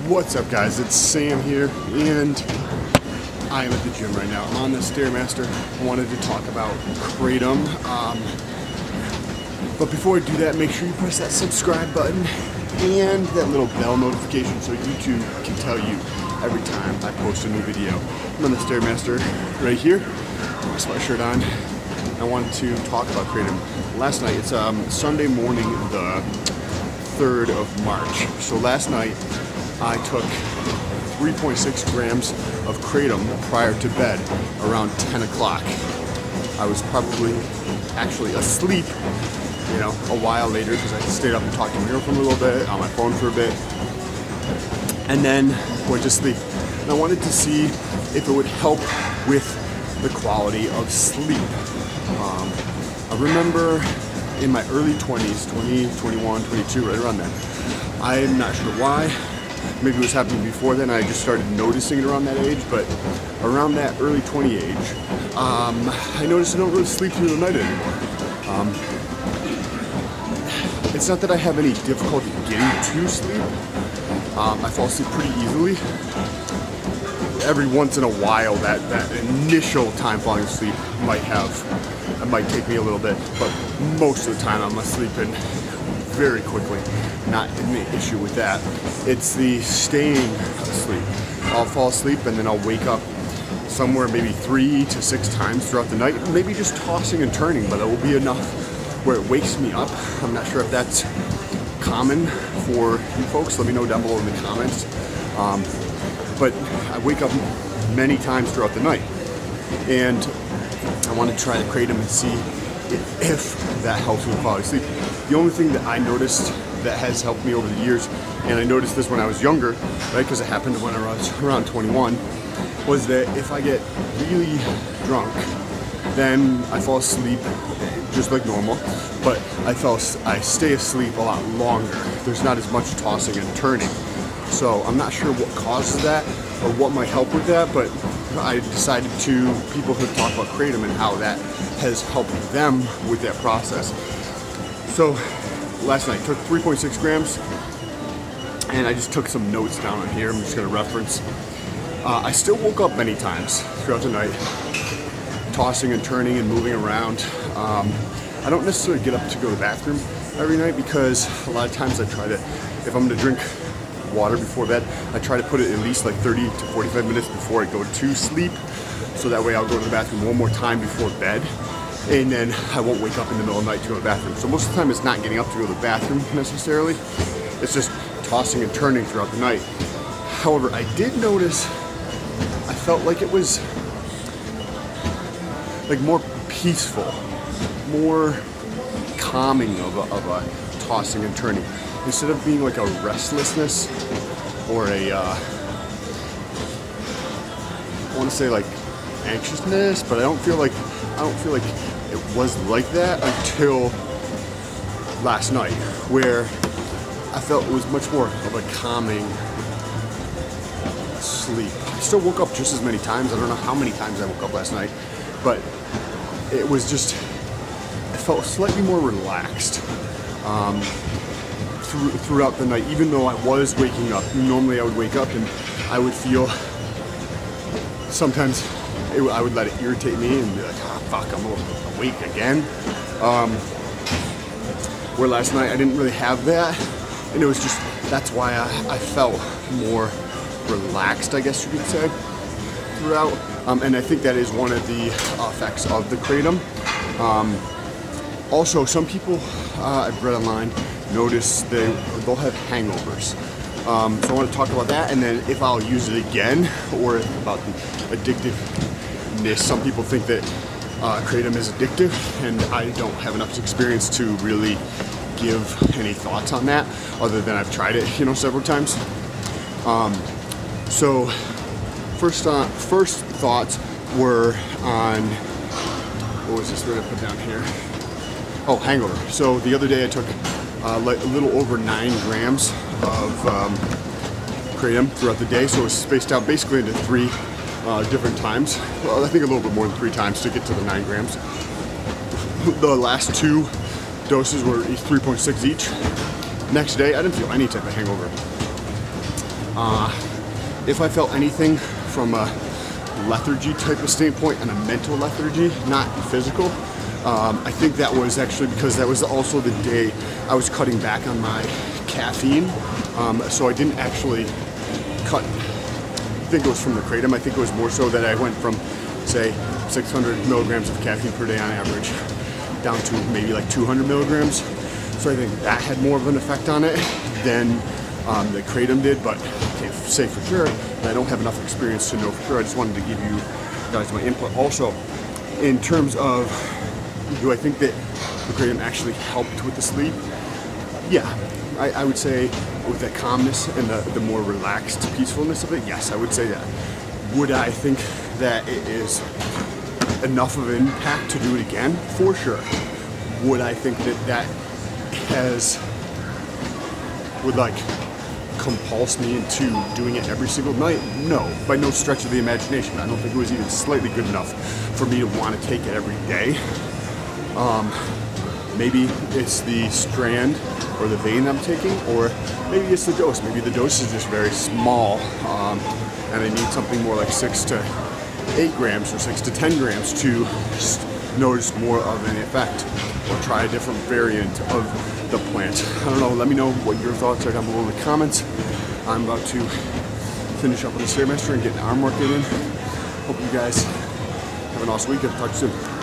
What's up, guys? It's Sam here, and I am at the gym right now. I'm on the Stairmaster. I wanted to talk about Kratom. But before I do that, make sure you press that subscribe button and that little bell notification so YouTube can tell you every time I post a new video. I'm on the Stairmaster right here. I have my shirt on. I wanted to talk about Kratom. Last night, it's Sunday morning, the 3rd of March. So last night, I took 3.6 grams of Kratom prior to bed around 10 o'clock. I was probably actually asleep, a while later because I stayed up and talked to my girlfriend a little bit, on my phone for a bit, and then went to sleep. And I wanted to see if it would help with the quality of sleep. I remember in my early 20s, 20, 21, 22, right around then, I'm not sure why. Maybe it was happening before then. I just started noticing it around that age, but around that early 20 age, I noticed I don't really sleep through the night anymore. It's not that I have any difficulty getting to sleep. I fall asleep pretty easily. Every once in a while, that initial time falling asleep might take me a little bit, but most of the time I'm sleeping very quickly. Not an issue with that. It's the staying asleep. I'll fall asleep and then I'll wake up somewhere maybe 3 to 6 times throughout the night, maybe just tossing and turning, but it will be enough where it wakes me up. I'm not sure if that's common for you folks. Let me know down below in the comments. But I wake up many times throughout the night, and I want to try the Kratom and see if that helps with quality sleep. The only thing that I noticed that has helped me over the years, and I noticed this when I was younger, right, because it happened when I was around 21, was that if I get really drunk, then I fall asleep just like normal, but I stay asleep a lot longer. There's not as much tossing and turning. So I'm not sure what causes that or what might help with that, but I decided people who talk about Kratom and how that has helped them with that process. So last night, took 3.6 grams, and I just took some notes down on here. I'm just going to reference. I still woke up many times throughout the night, tossing and turning and moving around. I don't necessarily get up to go to the bathroom every night because a lot of times if I'm going to drink water before bed, I try to put it at least like 30 to 45 minutes before I go to sleep, so that way I'll go to the bathroom one more time before bed, and then I won't wake up in the middle of the night to go to the bathroom. So most of the time it's not getting up to go to the bathroom necessarily, it's just tossing and turning throughout the night. However, I did notice I felt like it was like more peaceful, more calming of a tossing and turning, instead of being like a restlessness or I want to say like anxiousness, but I don't feel like it was like that until last night, where I felt it was much more of a calming sleep. I still woke up just as many times. I don't know how many times I woke up last night, but it was just, I felt slightly more relaxed throughout the night, even though I was waking up. Normally I would wake up and I would feel, sometimes I would let it irritate me and be like, fuck, I'm awake again. Where last night I didn't really have that, and it was just, that's why I felt more relaxed, I guess you could say, throughout. And I think that is one of the effects of the Kratom. Also, some people I've read online notice they'll have hangovers. So I want to talk about that, and then if I'll use it again, or about the addictiveness. Some people think that Kratom is addictive, and I don't have enough experience to really give any thoughts on that, other than I've tried it, several times. So first thoughts were on, what was this word I put down here? Oh, hangover. So the other day I took a little over 9 grams of Kratom throughout the day, so it was spaced out basically into 3 different times. Well, I think a little bit more than 3 times to get to the 9 grams. The last 2 doses were 3.6 each. Next day, I didn't feel any type of hangover. If I felt anything from a lethargy type of standpoint and a mental lethargy, not physical, I think that was actually because that was also the day I was cutting back on my caffeine. So I didn't actually cut, I think it was from the Kratom. I think it was more so that I went from, say, 600 milligrams of caffeine per day on average down to maybe like 200 milligrams. So I think that had more of an effect on it than the Kratom did, but I can't say for sure, and I don't have enough experience to know for sure. I just wanted to give you guys my input. Also, in terms of, do I think that the Kratom actually helped with the sleep? Yeah, I would say with the calmness and the more relaxed peacefulness of it, yes, I would say that. Would I think that it is enough of an impact to do it again? For sure. Would I think that would like compulse me into doing it every single night? No, by no stretch of the imagination. I don't think it was even slightly good enough for me to want to take it every day. Maybe it's the strand or the vein I'm taking, or maybe it's the dose. Maybe the dose is just very small, and I need something more like 6 to 8 grams or 6 to 10 grams to notice more of an effect, or try a different variant of the plant. I don't know, let me know what your thoughts are down below in the comments. I'm about to finish up with the Stairmaster and get an arm workout in. Hope you guys have an awesome weekend. Talk to you soon.